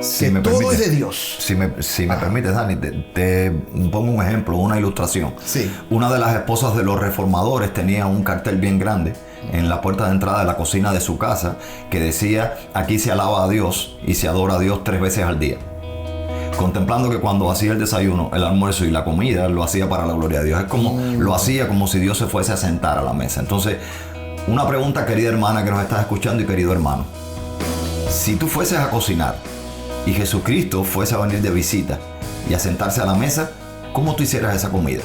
que todo es de Dios. Si me permites, Dani, te pongo un ejemplo, una ilustración. Sí. Una de las esposas de los reformadores tenía un cartel bien grande en la puerta de entrada de la cocina de su casa que decía: aquí se alaba a Dios y se adora a Dios 3 veces al día. Contemplando que cuando hacía el desayuno, el almuerzo y la comida, lo hacía para la gloria de Dios. Es como, lo hacía como si Dios se fuese a sentar a la mesa. Entonces, una pregunta, querida hermana que nos estás escuchando y querido hermano. Si tú fueses a cocinar y Jesucristo fuese a venir de visita y a sentarse a la mesa, ¿cómo tú hicieras esa comida?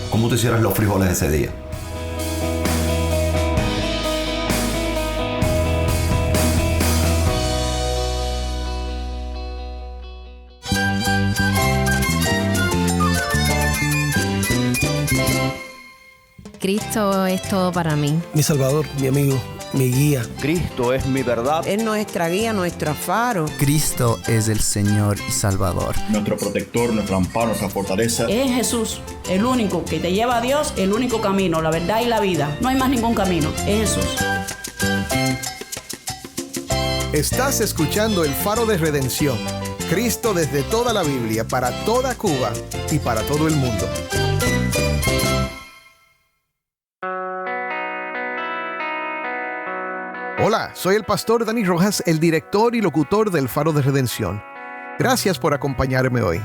¿Cómo tú hicieras los frijoles ese día? Cristo es todo para mí. Mi Salvador, mi amigo, mi guía. Cristo es mi verdad. Es nuestra guía, nuestro faro. Cristo es el Señor y Salvador. Nuestro protector, nuestro amparo, nuestra fortaleza. Es Jesús, el único que te lleva a Dios, el único camino, la verdad y la vida. No hay más ningún camino, es Jesús. Estás escuchando El Faro de Redención. Cristo desde toda la Biblia, para toda Cuba y para todo el mundo. Hola, soy el pastor Dani Rojas, el director y locutor del Faro de Redención. Gracias por acompañarme hoy.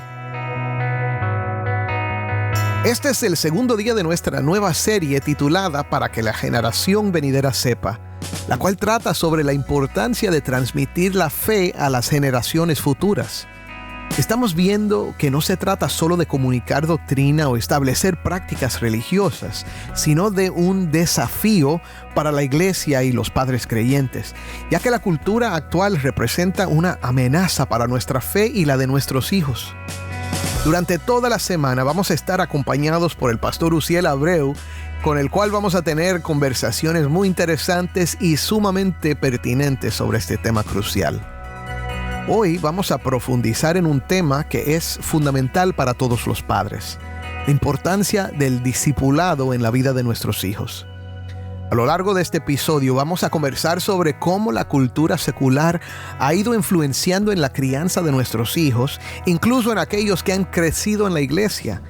Este es el segundo día de nuestra nueva serie titulada Para que la generación venidera sepa, la cual trata sobre la importancia de transmitir la fe a las generaciones futuras. Estamos viendo que no se trata solo de comunicar doctrina o establecer prácticas religiosas, sino de un desafío para la iglesia y los padres creyentes, ya que la cultura actual representa una amenaza para nuestra fe y la de nuestros hijos. Durante toda la semana vamos a estar acompañados por el pastor Uziel Abreu, con el cual vamos a tener conversaciones muy interesantes y sumamente pertinentes sobre este tema crucial. Hoy vamos a profundizar en un tema que es fundamental para todos los padres: la importancia del discipulado en la vida de nuestros hijos. A lo largo de este episodio vamos a conversar sobre cómo la cultura secular ha ido influenciando en la crianza de nuestros hijos, incluso en aquellos que han crecido en la iglesia.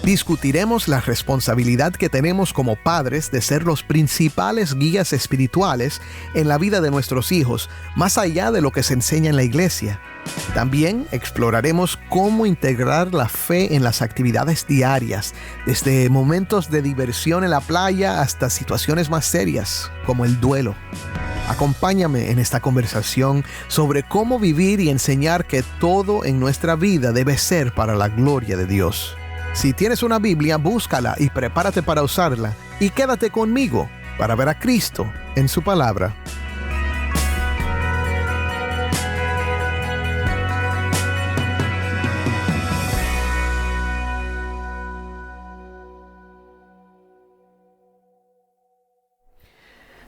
Discutiremos la responsabilidad que tenemos como padres de ser los principales guías espirituales en la vida de nuestros hijos, más allá de lo que se enseña en la iglesia. También exploraremos cómo integrar la fe en las actividades diarias, desde momentos de diversión en la playa hasta situaciones más serias, como el duelo. Acompáñame en esta conversación sobre cómo vivir y enseñar que todo en nuestra vida debe ser para la gloria de Dios. Si tienes una Biblia, búscala y prepárate para usarla. Y quédate conmigo para ver a Cristo en su palabra.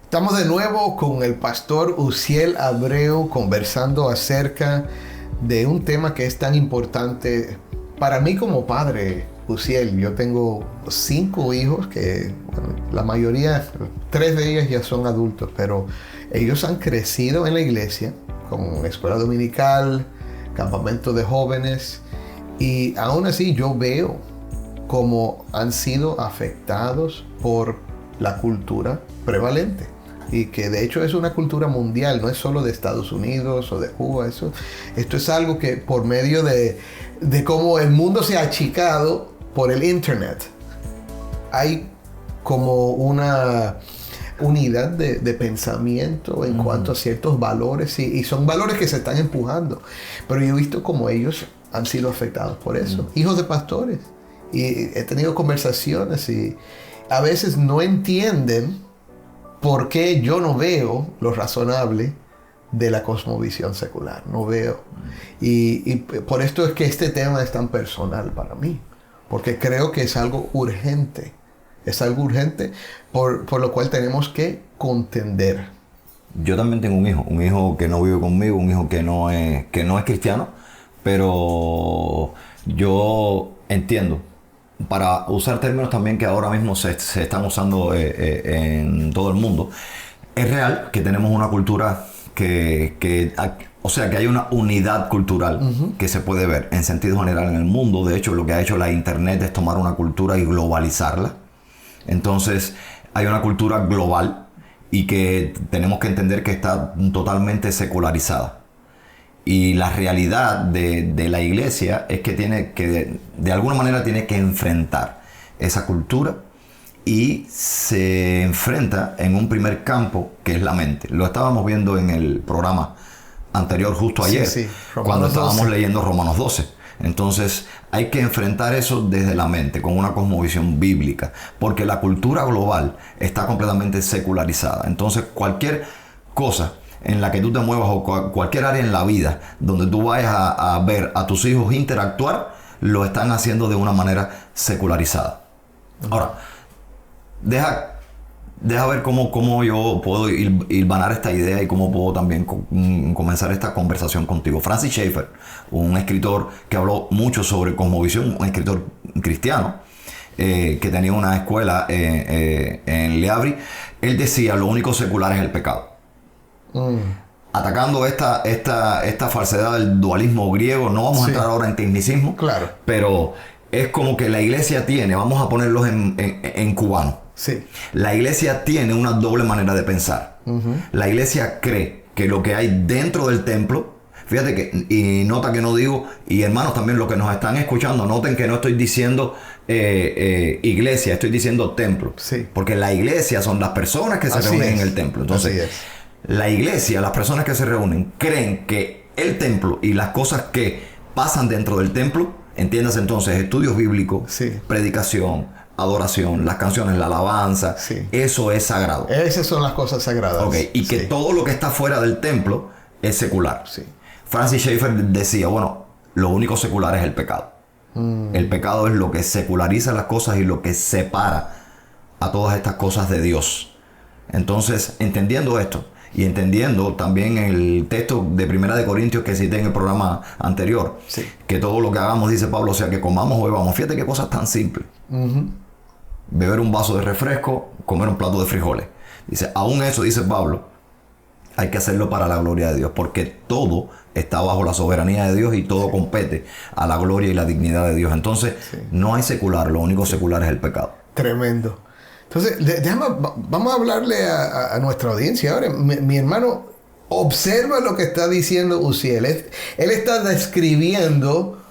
Estamos de nuevo con el pastor Uziel Abreu conversando acerca de un tema que es tan importante para mí como padre. Uziel, yo tengo 5 hijos que, bueno, la mayoría, 3 de ellos ya son adultos, pero ellos han crecido en la iglesia, con escuela dominical, campamento de jóvenes, y aún así yo veo cómo han sido afectados por la cultura prevalente. Y que de hecho es una cultura mundial, no es solo de Estados Unidos o de Cuba. Esto es algo que por medio de cómo el mundo se ha achicado por el internet, hay como una unidad de pensamiento en cuanto a ciertos valores, y son valores que se están empujando. Pero yo he visto cómo ellos han sido afectados por eso. Hijos de pastores. Y he tenido conversaciones y a veces no entienden por qué yo no veo lo razonable de la cosmovisión secular. No veo. Y por esto es que este tema es tan personal para mí. Porque creo que es algo urgente. Es algo urgente por lo cual tenemos que contender. Yo también tengo un hijo que no vive conmigo, un hijo que no es cristiano, pero yo entiendo, para usar términos también que ahora mismo se están usando en todo el mundo. Es real que tenemos una cultura que O sea que hay una unidad cultural que se puede ver en sentido general en el mundo. De hecho, lo que ha hecho la internet es tomar una cultura y globalizarla. Entonces, hay una cultura global y que tenemos que entender que está totalmente secularizada. Y la realidad de la iglesia es que tiene que, de alguna manera, tiene que enfrentar esa cultura y se enfrenta en un primer campo que es la mente. Lo estábamos viendo en el programa anterior justo ayer, cuando estábamos leyendo Romanos 12. Entonces hay que enfrentar eso desde la mente, con una cosmovisión bíblica, porque la cultura global está completamente secularizada. Entonces cualquier cosa en la que tú te muevas o cualquier área en la vida donde tú vayas a ver a tus hijos interactuar, lo están haciendo de una manera secularizada. Ahora, deja ver cómo yo puedo hilvanar esta idea y cómo puedo también comenzar esta conversación contigo. Francis Schaeffer, un escritor que habló mucho sobre cosmovisión, un escritor cristiano, que tenía una escuela en Le Havre, él decía: lo único secular es el pecado. Atacando esta falsedad del dualismo griego. No vamos a entrar ahora en tecnicismo, claro, pero es como que la iglesia tiene, vamos a ponerlos en cubano. Sí. La iglesia tiene una doble manera de pensar. La iglesia cree que lo que hay dentro del templo, fíjate que, y nota que no digo, y hermanos también los que nos están escuchando, noten que no estoy diciendo iglesia, estoy diciendo templo. Sí. Porque la iglesia son las personas que se reúnen en el templo. Entonces, la iglesia, las personas que se reúnen, creen que el templo y las cosas que pasan dentro del templo, entiéndase entonces, estudios bíblicos, predicación, adoración, las canciones, la alabanza, eso es sagrado. Esas son las cosas sagradas. Okay. Y que todo lo que está fuera del templo es secular. Francis Schaeffer decía, bueno, lo único secular es el pecado. El pecado es lo que seculariza las cosas y lo que separa a todas estas cosas de Dios. Entonces, entendiendo esto y entendiendo también el texto de 1 Corintios que cité en el programa anterior, que todo lo que hagamos, dice Pablo, o sea, que comamos o bebamos. Fíjate qué cosas tan simples. Beber un vaso de refresco, comer un plato de frijoles. Dice, aún eso, dice Pablo, hay que hacerlo para la gloria de Dios, porque todo está bajo la soberanía de Dios y todo compete a la gloria y la dignidad de Dios. Entonces, no hay secular, lo único secular es el pecado. Tremendo. Entonces, vamos a hablarle a nuestra audiencia ahora. Mi hermano, observa lo que está diciendo Uziel. Él está describiendo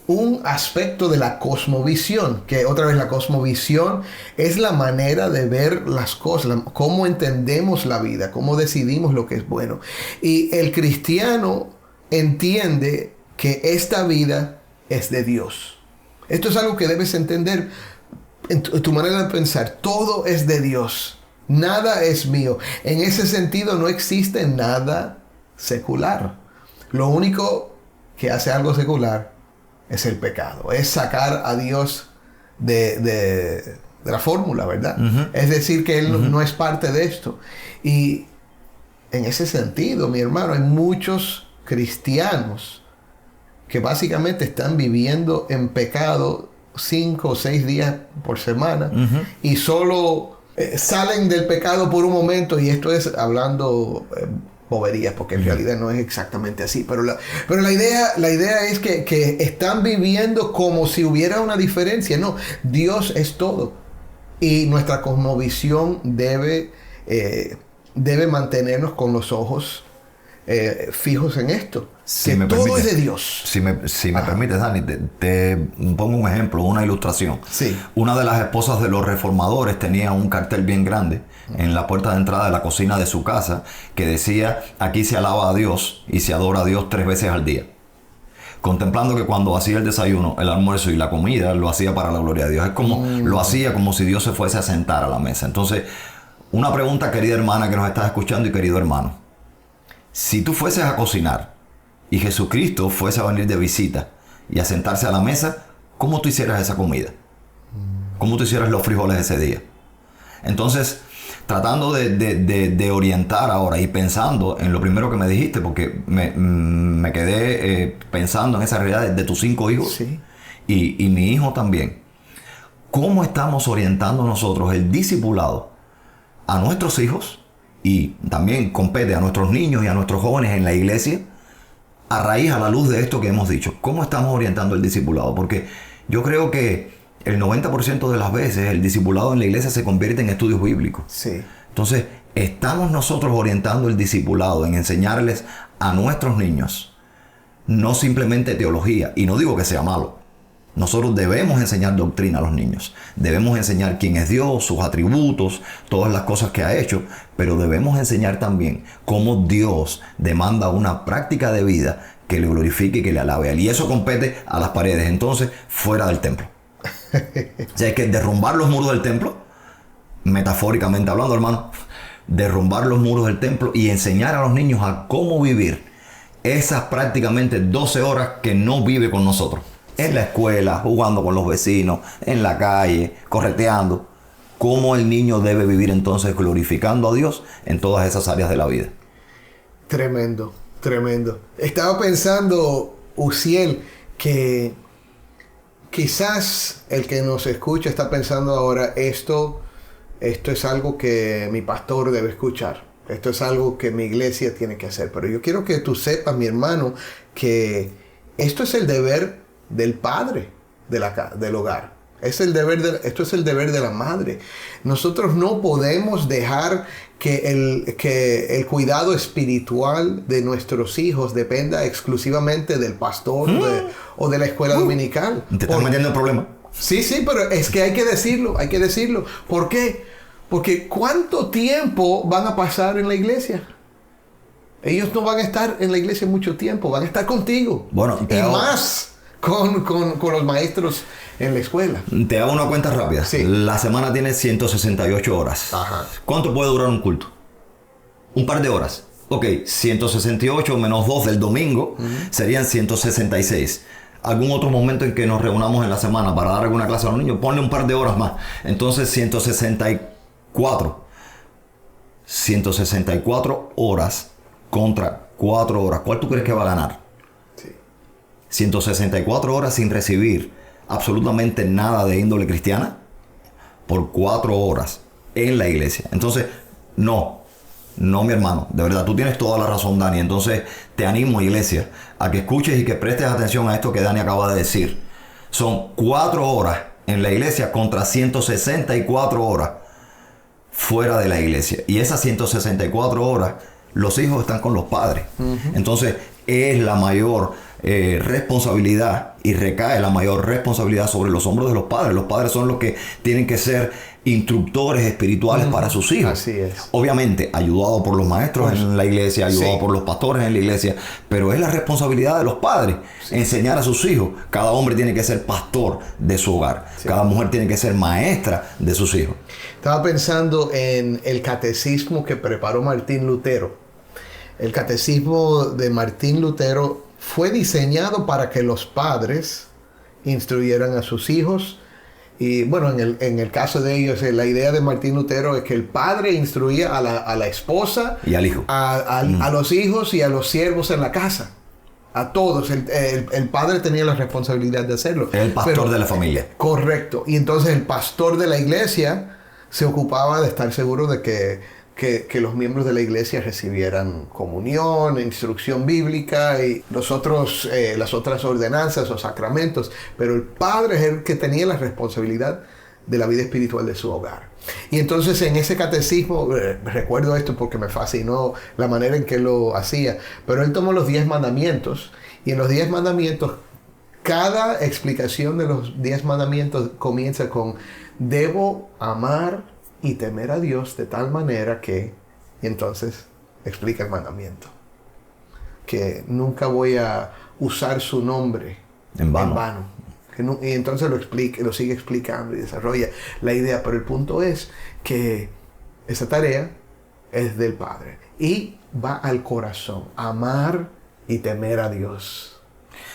un aspecto de la cosmovisión, que otra vez la cosmovisión es la manera de ver las cosas, cómo entendemos la vida, cómo decidimos lo que es bueno. Y el cristiano entiende que esta vida es de Dios. Esto es algo que debes entender en tu manera de pensar. Todo es de Dios. Nada es mío. En ese sentido no existe nada secular. Lo único que hace algo secular es el pecado. Es sacar a Dios de la fórmula, ¿verdad? Es decir, que Él no es parte de esto. Y en ese sentido, mi hermano, hay muchos cristianos que básicamente están viviendo en pecado 5 o 6 días por semana y solo salen del pecado por un momento, y esto es hablando boberías, porque en realidad no es exactamente así, pero la idea es que están viviendo como si hubiera una diferencia. No, Dios es todo, y nuestra cosmovisión debe mantenernos con los ojos fijos en esto, que todo es de Dios. Si me permites, Dani, te pongo un ejemplo, una ilustración. Una de las esposas de los reformadores tenía un cartel bien grande en la puerta de entrada de la cocina de su casa que decía: aquí se alaba a Dios y se adora a Dios 3 veces al día. Contemplando que cuando hacía el desayuno, el almuerzo y la comida, lo hacía para la gloria de Dios. Es como lo hacía como si Dios se fuese a sentar a la mesa. Entonces, una pregunta, querida hermana que nos estás escuchando y querido hermano: si tú fueses a cocinar y Jesucristo fuese a venir de visita y a sentarse a la mesa, ¿cómo tú hicieras esa comida? ¿Cómo tú hicieras los frijoles ese día? Entonces, tratando de orientar ahora y pensando en lo primero que me dijiste, porque me quedé pensando en esa realidad de tus 5 hijos y mi hijo también. ¿Cómo estamos orientando nosotros el discipulado a nuestros hijos? Y también compete a nuestros niños y a nuestros jóvenes en la iglesia a la luz de esto que hemos dicho, ¿cómo estamos orientando el discipulado? Porque yo creo que el 90% de las veces el discipulado en la iglesia se convierte en estudios bíblicos. Sí. Entonces, ¿estamos nosotros orientando el discipulado en enseñarles a nuestros niños no simplemente teología? Y no digo que sea malo. Nosotros debemos enseñar doctrina a los niños. Debemos enseñar quién es Dios, sus atributos, todas las cosas que ha hecho. Pero debemos enseñar también cómo Dios demanda una práctica de vida que le glorifique y que le alabe a Él. Y eso compete a las paredes, entonces, fuera del templo. O sea, hay que derrumbar los muros del templo, metafóricamente hablando, hermano. Derrumbar los muros del templo y enseñar a los niños a cómo vivir esas prácticamente 12 horas que no vive con nosotros. En la escuela, jugando con los vecinos, en la calle, correteando. ¿Cómo el niño debe vivir entonces glorificando a Dios en todas esas áreas de la vida? Tremendo, tremendo. Estaba pensando, Uziel, que quizás el que nos escucha está pensando ahora, esto es algo que mi pastor debe escuchar. Esto es algo que mi iglesia tiene que hacer. Pero yo quiero que tú sepas, mi hermano, que esto es el deber del padre del hogar. Esto es el deber de la madre. Nosotros no podemos dejar que el cuidado espiritual de nuestros hijos dependa exclusivamente del pastor o de la escuela dominical. ¿Te estás metiendo en problema? Sí, pero es que hay que decirlo. ¿Por qué? Porque ¿cuánto tiempo van a pasar en la iglesia? Ellos no van a estar en la iglesia mucho tiempo, van a estar contigo. Bueno, más con los maestros en la escuela. Te hago una cuenta rápida. Sí. La semana tiene 168 horas. Ajá. ¿Cuánto puede durar un culto? Un par de horas. Ok, 168 menos 2 del domingo serían 166. Algún otro momento en que nos reunamos en la semana para dar alguna clase a los niños, ponle un par de horas más. Entonces 164 horas contra 4 horas. ¿Cuál tú crees que va a ganar? Sí. 164 horas sin recibir absolutamente nada de índole cristiana por 4 horas en la iglesia. Entonces, no, mi hermano, de verdad, tú tienes toda la razón, Dani. Entonces, te animo, iglesia, a que escuches y que prestes atención a esto que Dani acaba de decir. Son 4 horas en la iglesia contra 164 horas fuera de la iglesia. Y esas 164 horas, los hijos están con los padres. Entonces, es la mayor responsabilidad y recae la mayor responsabilidad sobre los hombros de los padres. Los padres son los que tienen que ser instructores espirituales para sus hijos. Así es. Obviamente, ayudado por los maestros en la iglesia, ayudado por los pastores en la iglesia, pero es la responsabilidad de los padres enseñar a sus hijos. Cada hombre tiene que ser pastor de su hogar. Cada mujer tiene que ser maestra de sus hijos. Estaba pensando en el catecismo que preparó Martín Lutero. El catecismo de Martín Lutero fue diseñado para que los padres instruyeran a sus hijos. Y bueno, en el caso de ellos, la idea de Martín Lutero es que el padre instruía a la esposa y al hijo, a los hijos y a los siervos en la casa. A todos. El padre tenía la responsabilidad de hacerlo. El pastor de la familia. Correcto. Y entonces el pastor de la iglesia se ocupaba de estar seguro de que los miembros de la iglesia recibieran comunión, instrucción bíblica y las otras ordenanzas o sacramentos. Pero el padre es el que tenía la responsabilidad de la vida espiritual de su hogar. Y entonces en ese catecismo, recuerdo esto porque me fascinó la manera en que lo hacía, pero él tomó los 10 mandamientos y en los 10 mandamientos, cada explicación de los 10 mandamientos comienza con: debo amar y temer a Dios de tal manera que, y entonces explica el mandamiento, que nunca voy a usar su nombre en vano. Y entonces lo sigue explicando y desarrolla la idea, pero el punto es que esa tarea es del Padre y va al corazón, amar y temer a Dios.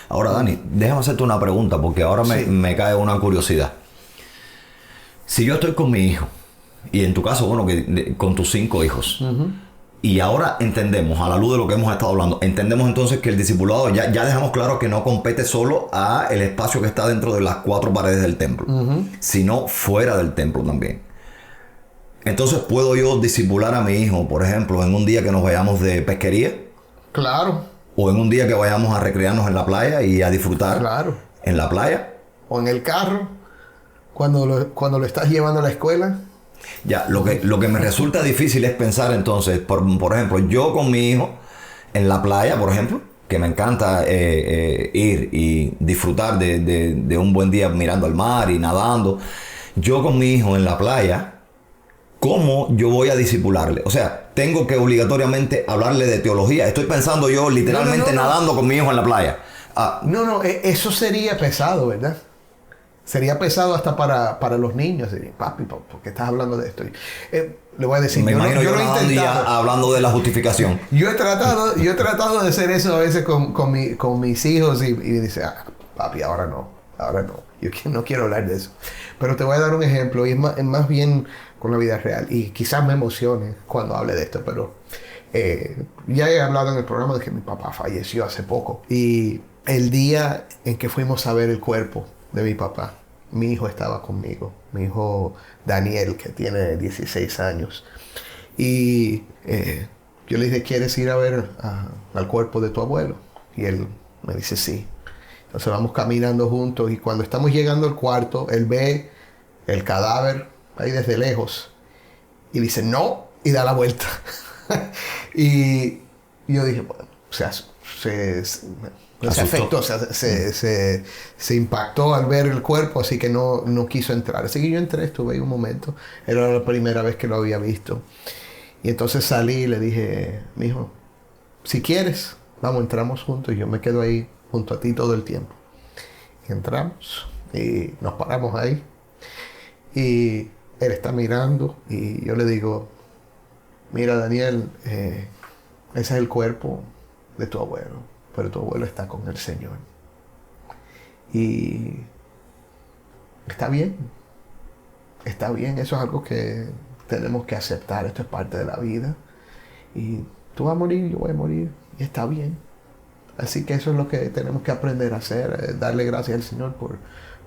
Ahora, Dani, déjame hacerte una pregunta porque ahora me cae una curiosidad. Si yo estoy con mi hijo, y en tu caso, bueno, con tus 5 hijos. Y ahora entendemos, a la luz de lo que hemos estado hablando, entendemos entonces que el discipulado, ya dejamos claro que no compete solo a el espacio que está dentro de las 4 paredes del templo, sino fuera del templo también. Entonces, ¿puedo yo discipular a mi hijo, por ejemplo, en un día que nos vayamos de pesquería? Claro. O en un día que vayamos a recrearnos en la playa y a disfrutar Claro. en la playa. O en el carro, cuando lo estás llevando a la escuela. Ya, lo que me resulta difícil es pensar entonces, por ejemplo, yo con mi hijo en la playa, por ejemplo, que me encanta ir y disfrutar de un buen día mirando al mar y nadando. Yo con mi hijo en la playa, ¿cómo yo voy a discipularle? O sea, tengo que obligatoriamente hablarle de teología. Estoy pensando yo literalmente No. nadando con mi hijo en la playa. No, eso sería pesado, ¿verdad? Sería pesado hasta para los niños. Papi, ¿por qué estás hablando de esto? Le voy a decir, Me imagino yo lo he nadando y ya intentado. hablando de la justificación. Yo he tratado de hacer eso a veces con mis hijos y dice, papi, ahora no. Yo no quiero hablar de eso. Pero te voy a dar un ejemplo y es más bien con la vida real. Y quizás me emocione cuando hable de esto, pero ya he hablado en el programa de que mi papá falleció hace poco. Y el día en que fuimos a ver el cuerpo de mi papá, mi hijo estaba conmigo. Mi hijo Daniel, que tiene 16 años. Y yo le dije, ¿quieres ir a ver al cuerpo de tu abuelo? Y él me dice, sí. Entonces vamos caminando juntos y cuando estamos llegando al cuarto, él ve el cadáver ahí desde lejos y dice, no, y da la vuelta. Y yo dije, bueno, o sea, se afectó, o sea, se impactó al ver el cuerpo, así que no quiso entrar. Así que yo entré, estuve ahí un momento. Era la primera vez que lo había visto. Y entonces salí y le dije, mijo, si quieres, vamos, entramos juntos y yo me quedo ahí junto a ti todo el tiempo. Y entramos y nos paramos ahí. Y él está mirando y yo le digo, mira, Daniel, ese es el cuerpo de tu abuelo, pero tu abuelo está con el Señor. Y está bien, eso es algo que tenemos que aceptar, esto es parte de la vida. Y tú vas a morir, yo voy a morir, y está bien. Así que eso es lo que tenemos que aprender a hacer, darle gracias al Señor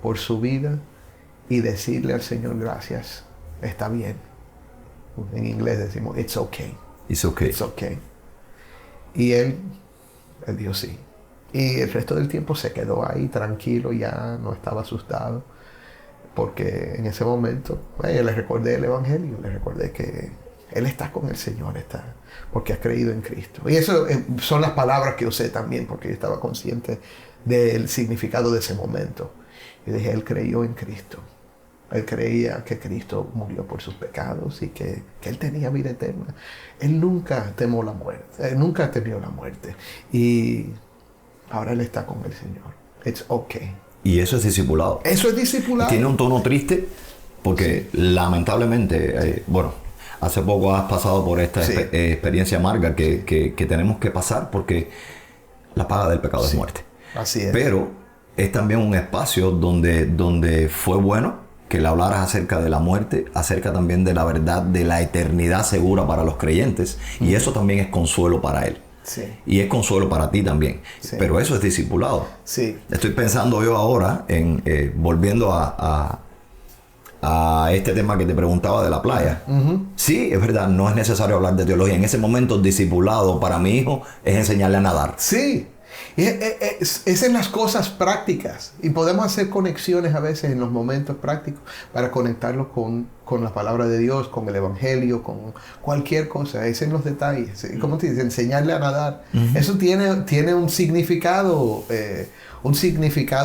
por su vida y decirle al Señor gracias, está bien. En inglés decimos, it's okay. It's okay. It's okay. Y él dijo sí. Y el resto del tiempo se quedó ahí tranquilo, ya no estaba asustado. Porque en ese momento, le recordé el Evangelio, le recordé que él está con el Señor, porque ha creído en Cristo. Y eso son las palabras que usé también, porque yo estaba consciente del significado de ese momento. Y dije, él creyó en Cristo. Él creía que Cristo murió por sus pecados y que él tenía vida eterna. Él nunca temió la muerte. Nunca temió la muerte. Y ahora él está con el Señor. It's okay. Y eso es discipulado. Eso es discipulado. Tiene un tono triste porque lamentablemente, hace poco has pasado por esta experiencia amarga que tenemos que pasar porque la paga del pecado es muerte. Así es. Pero es también un espacio donde fue bueno que le hablaras acerca de la muerte, acerca también de la verdad, de la eternidad segura para los creyentes. Y eso también es consuelo para él. Sí. Y es consuelo para ti también. Sí. Pero eso es discipulado. Sí. Estoy pensando yo ahora en volviendo a este tema que te preguntaba de la playa. Uh-huh. Sí, es verdad, no es necesario hablar de teología. En ese momento, discipulado para mi hijo es enseñarle a nadar. Sí. Es en las cosas prácticas. Y podemos hacer conexiones a veces en los momentos prácticos para conectarlo con la palabra de Dios, con el Evangelio, con cualquier cosa. Es en los detalles. ¿Cómo te dice? Enseñarle a nadar. Uh-huh. Eso tiene un significado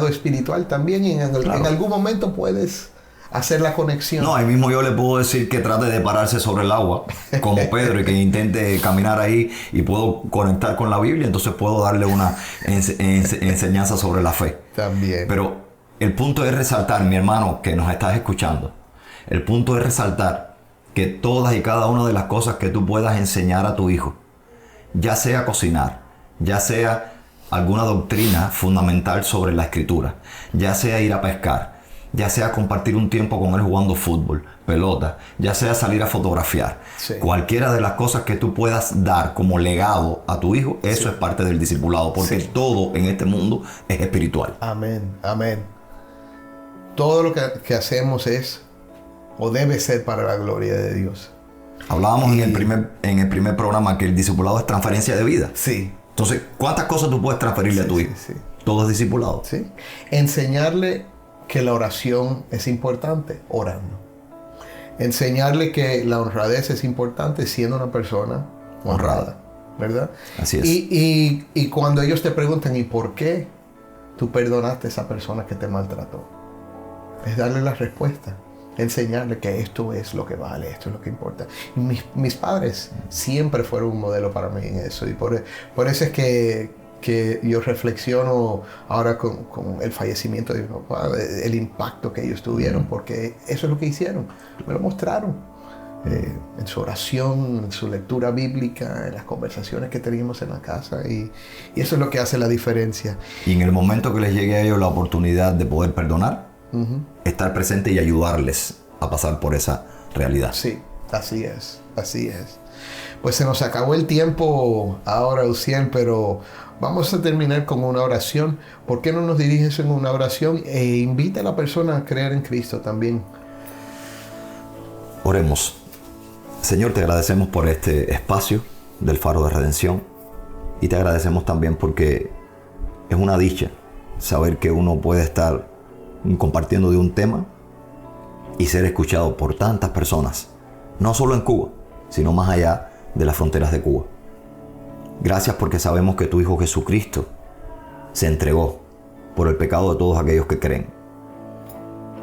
espiritual también. Y en algún momento puedes hacer la conexión. No, ahí mismo yo le puedo decir que trate de pararse sobre el agua, como Pedro, y que intente caminar ahí, y puedo conectar con la Biblia, entonces puedo darle una enseñanza sobre la fe. También. Pero el punto es resaltar, mi hermano, que nos estás escuchando, el punto es resaltar que todas y cada una de las cosas que tú puedas enseñar a tu hijo, ya sea cocinar, ya sea alguna doctrina fundamental sobre la escritura, ya sea ir a pescar, ya sea compartir un tiempo con él jugando fútbol, pelota, ya sea salir a fotografiar. Sí. Cualquiera de las cosas que tú puedas dar como legado a tu hijo, eso es parte del discipulado, porque todo en este mundo es espiritual. Amén, amén. Todo lo que hacemos es o debe ser para la gloria de Dios. Hablábamos en el primer programa que el discipulado es transferencia de vida. Sí. Entonces, ¿cuántas cosas tú puedes transferirle a tu hijo? Sí. Todo es discipulado. Sí. Enseñarle que la oración es importante, orando. Enseñarle que la honradez es importante siendo una persona honrada, ¿verdad? Así es. Y cuando ellos te preguntan, ¿y por qué tú perdonaste a esa persona que te maltrató? Es darle la respuesta. Enseñarle que esto es lo que vale, esto es lo que importa. Y mis padres siempre fueron un modelo para mí en eso. Y por eso es que yo reflexiono ahora con el fallecimiento de mi papá, el impacto que ellos tuvieron, porque eso es lo que hicieron. Me lo mostraron en su oración, en su lectura bíblica, en las conversaciones que teníamos en la casa. Y eso es lo que hace la diferencia. Y en el momento que les llegue a ellos la oportunidad de poder perdonar, estar presente y ayudarles a pasar por esa realidad. Sí, así es, así es. Pues se nos acabó el tiempo ahora, Uciel, pero vamos a terminar con una oración. ¿Por qué no nos diriges en una oración e invita a la persona a creer en Cristo también? Oremos. Señor, te agradecemos por este espacio del Faro de Redención y te agradecemos también porque es una dicha saber que uno puede estar compartiendo de un tema y ser escuchado por tantas personas, no solo en Cuba, sino más allá de las fronteras de Cuba. Gracias porque sabemos que tu Hijo Jesucristo se entregó por el pecado de todos aquellos que creen.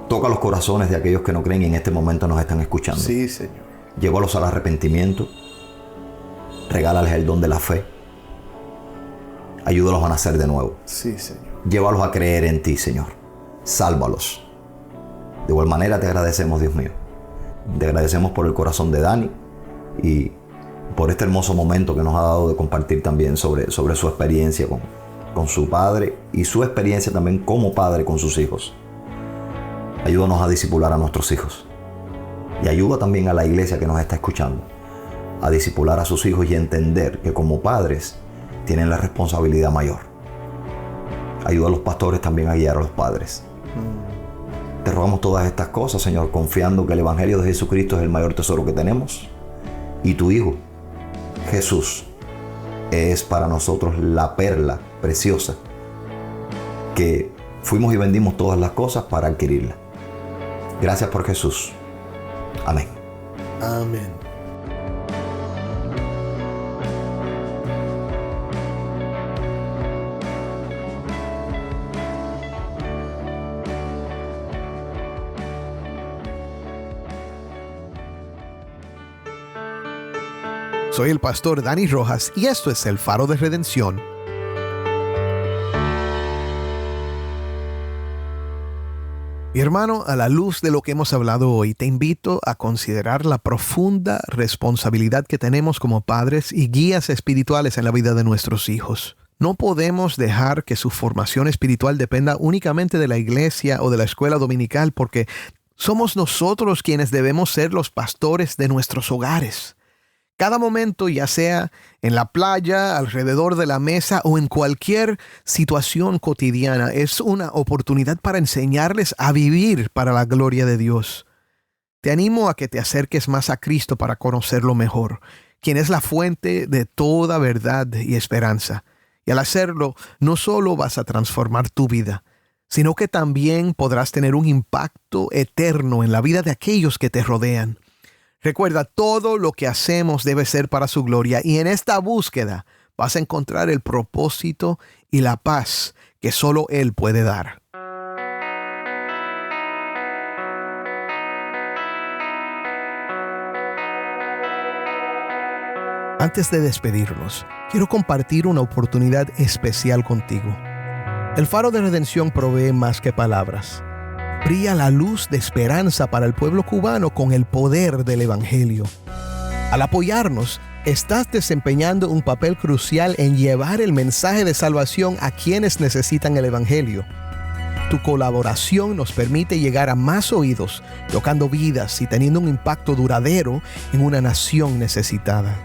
Toca los corazones de aquellos que no creen y en este momento nos están escuchando. Sí, Señor. Llévalos al arrepentimiento, regálales el don de la fe, ayúdalos a nacer de nuevo. Sí, Señor. Llévalos a creer en ti, Señor. Sálvalos. De igual manera te agradecemos, Dios mío. Te agradecemos por el corazón de Dani y por este hermoso momento que nos ha dado de compartir también sobre su experiencia con su padre y su experiencia también como padre con sus hijos. Ayúdanos a discipular a nuestros hijos. Y ayuda también a la iglesia que nos está escuchando a discipular a sus hijos y entender que como padres tienen la responsabilidad mayor. Ayuda a los pastores también a guiar a los padres. Te rogamos todas estas cosas, Señor, confiando que el Evangelio de Jesucristo es el mayor tesoro que tenemos. Y tu Hijo, Jesús, es para nosotros la perla preciosa que fuimos y vendimos todas las cosas para adquirirla. Gracias por Jesús. Amén. Amén. Soy el pastor Dani Rojas y esto es el Faro de Redención. Mi hermano, a la luz de lo que hemos hablado hoy, te invito a considerar la profunda responsabilidad que tenemos como padres y guías espirituales en la vida de nuestros hijos. No podemos dejar que su formación espiritual dependa únicamente de la iglesia o de la escuela dominical, porque somos nosotros quienes debemos ser los pastores de nuestros hogares. Cada momento, ya sea en la playa, alrededor de la mesa o en cualquier situación cotidiana, es una oportunidad para enseñarles a vivir para la gloria de Dios. Te animo a que te acerques más a Cristo para conocerlo mejor, quien es la fuente de toda verdad y esperanza. Y al hacerlo, no solo vas a transformar tu vida, sino que también podrás tener un impacto eterno en la vida de aquellos que te rodean. Recuerda, todo lo que hacemos debe ser para su gloria y en esta búsqueda vas a encontrar el propósito y la paz que solo Él puede dar. Antes de despedirnos, quiero compartir una oportunidad especial contigo. El Faro de Redención provee más que palabras. Brilla la luz de esperanza para el pueblo cubano con el poder del Evangelio. Al apoyarnos, estás desempeñando un papel crucial en llevar el mensaje de salvación a quienes necesitan el Evangelio. Tu colaboración nos permite llegar a más oídos, tocando vidas y teniendo un impacto duradero en una nación necesitada.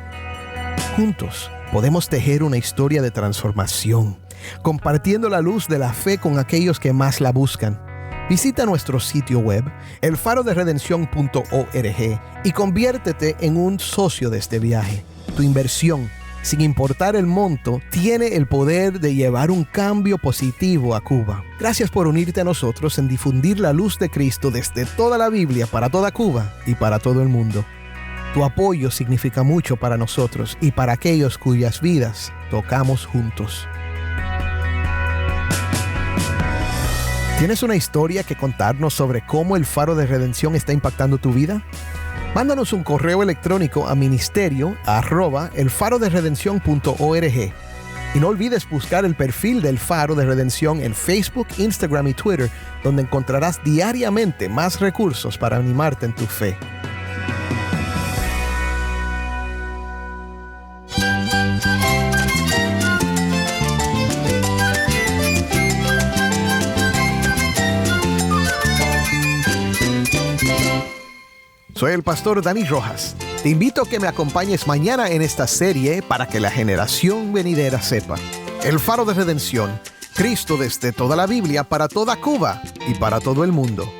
Juntos podemos tejer una historia de transformación, compartiendo la luz de la fe con aquellos que más la buscan. Visita nuestro sitio web, elfaroderedención.org, y conviértete en un socio de este viaje. Tu inversión sin importar el monto, tiene el poder de llevar un cambio positivo a Cuba. Gracias por unirte a nosotros en difundir la luz de Cristo desde toda la Biblia para toda Cuba y para todo el mundo. Tu apoyo significa mucho para nosotros y para aquellos cuyas vidas tocamos juntos. ¿Tienes una historia que contarnos sobre cómo el Faro de Redención está impactando tu vida? Mándanos un correo electrónico a ministerio@elfaroderedencion.org. Y no olvides buscar el perfil del Faro de Redención en Facebook, Instagram y Twitter, donde encontrarás diariamente más recursos para animarte en tu fe. Soy el pastor Dani Rojas. Te invito a que me acompañes mañana en esta serie para que la generación venidera sepa. El Faro de Redención, Cristo desde toda la Biblia para toda Cuba y para todo el mundo.